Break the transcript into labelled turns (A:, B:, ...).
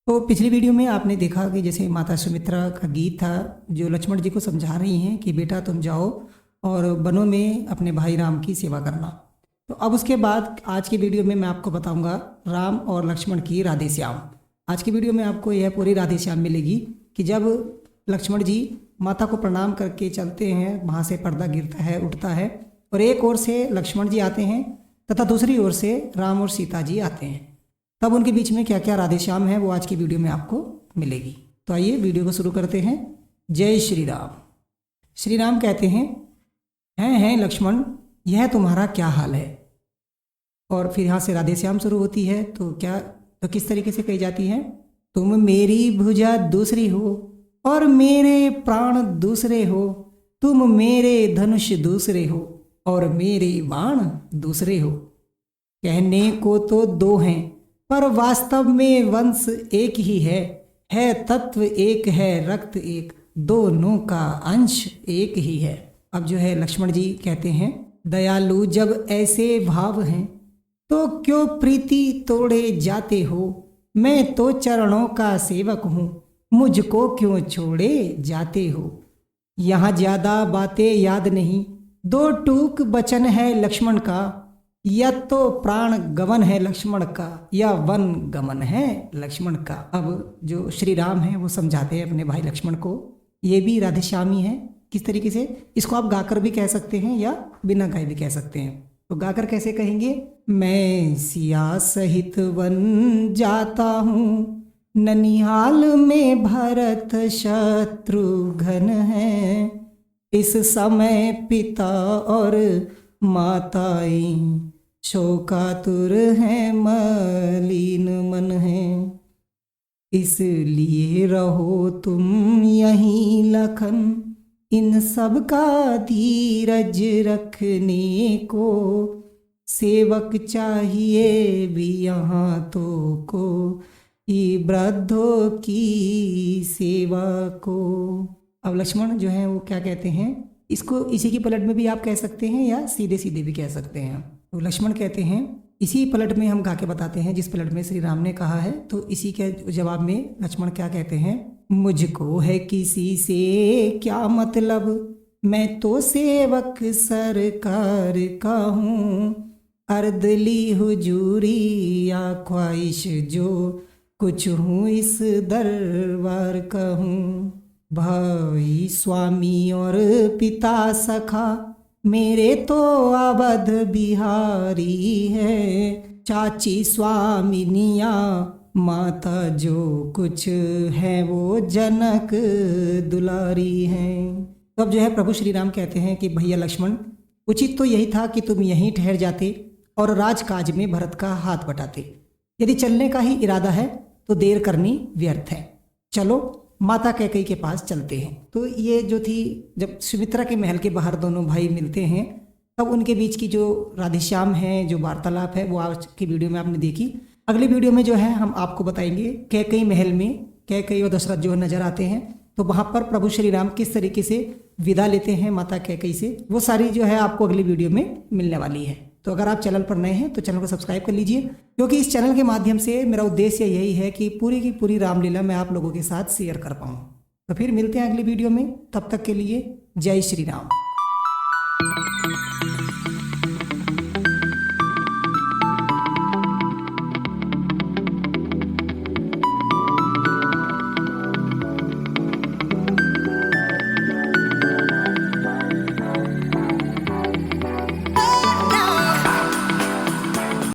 A: तो पिछली वीडियो में आपने देखा कि जैसे माता सुमित्रा का गीत था जो लक्ष्मण जी को समझा रही हैं कि बेटा तुम जाओ और वनों में अपने भाई राम की सेवा करना। तो अब उसके बाद आज की वीडियो में मैं आपको बताऊंगा राम और लक्ष्मण की राधे श्याम। आज की वीडियो में आपको यह पूरी राधे श्याम मिलेगी कि जब लक्ष्मण जी माता को प्रणाम करके चलते हैं, वहाँ से पर्दा गिरता है, उठता है और एक ओर से लक्ष्मण जी आते हैं तथा दूसरी ओर से राम और सीता जी आते हैं। तब उनके बीच में क्या क्या राधे श्याम है वो आज की वीडियो में आपको मिलेगी। तो आइए वीडियो को शुरू करते हैं। जय श्री राम। श्री राम कहते हैं लक्ष्मण, यह तुम्हारा क्या हाल है। और फिर यहाँ से राधे श्याम शुरू होती है। तो किस तरीके से कही जाती है? तुम मेरी भुजा दूसरी हो और मेरे प्राण दूसरे हो, तुम मेरे धनुष दूसरे हो और मेरे बाण दूसरे हो। कहने को तो दो हैं पर वास्तव में वंश एक ही है तत्व एक है, रक्त एक, दोनों का अंश एक ही है। अब जो है लक्ष्मण जी कहते हैं, दयालु जब ऐसे भाव हैं तो क्यों प्रीति तोड़े जाते हो। मैं तो चरणों का सेवक हूँ, मुझको क्यों छोड़े जाते हो। यहाँ ज्यादा बातें याद नहीं, दो टूक वचन है लक्ष्मण का, या तो प्राण गमन है लक्ष्मण का या वन गमन है लक्ष्मण का। अब जो श्री राम है वो समझाते हैं अपने भाई लक्ष्मण को। ये भी राधे श्यामी है। किस तरीके से? इसको आप गाकर भी कह सकते हैं या बिना गाए भी कह सकते हैं। तो गाकर कैसे कहेंगे? मैं सिया सहित वन जाता हूँ, ननिहाल में भरत शत्रुघ्न है, इस समय पिता और माताई शोकातुर है, मलिन मन है, इसलिए रहो तुम यहीं लखन, इन सब का धीरज रखने को, सेवक चाहिए भी यहाँ तो को, ये वृद्धों की सेवा को। अब लक्ष्मण जो है वो क्या कहते हैं, इसको इसी की पलट में भी आप कह सकते हैं या सीधे सीधे भी कह सकते हैं। तो लक्ष्मण कहते हैं, इसी पलट में हम गा के बताते हैं जिस पलट में श्री राम ने कहा है। तो इसी के जवाब में लक्ष्मण क्या कहते हैं, मुझको है किसी से क्या मतलब, मैं तो सेवक सरकार का हूँ, अर्दली हुजूरी या ख्वाहिश जो कुछ हूँ इस दरबार का हूँ। भाई स्वामी और पिता सखा मेरे तो अवध बिहारी है, चाची स्वामिनिया माता जो कुछ है वो जनक दुलारी है। तो अब जो है प्रभु श्री राम कहते हैं कि भैया लक्ष्मण, उचित तो यही था कि तुम यहीं ठहर जाते और राजकाज में भरत का हाथ बटाते। यदि चलने का ही इरादा है तो देर करनी व्यर्थ है, चलो माता कैकेयी के पास चलते हैं। तो ये जो थी, जब सुमित्रा के महल के बाहर दोनों भाई मिलते हैं तब उनके बीच की जो राधेश्याम है, जो वार्तालाप है, वो आज की वीडियो में आपने देखी। अगली वीडियो में जो है हम आपको बताएंगे कैकेयी महल में कैकेयी और दशरथ जो नजर आते हैं, तो वहाँ पर प्रभु श्री राम किस तरीके से विदा लेते हैं माता कैकेयी से, वो सारी जो है आपको अगली वीडियो में मिलने वाली है। तो अगर आप चैनल पर नए हैं तो चैनल को सब्सक्राइब कर लीजिए, क्योंकि इस चैनल के माध्यम से मेरा उद्देश्य यही है कि पूरी की पूरी रामलीला मैं आप लोगों के साथ शेयर कर पाऊँ। तो फिर मिलते हैं अगली वीडियो में, तब तक के लिए जय श्री राम।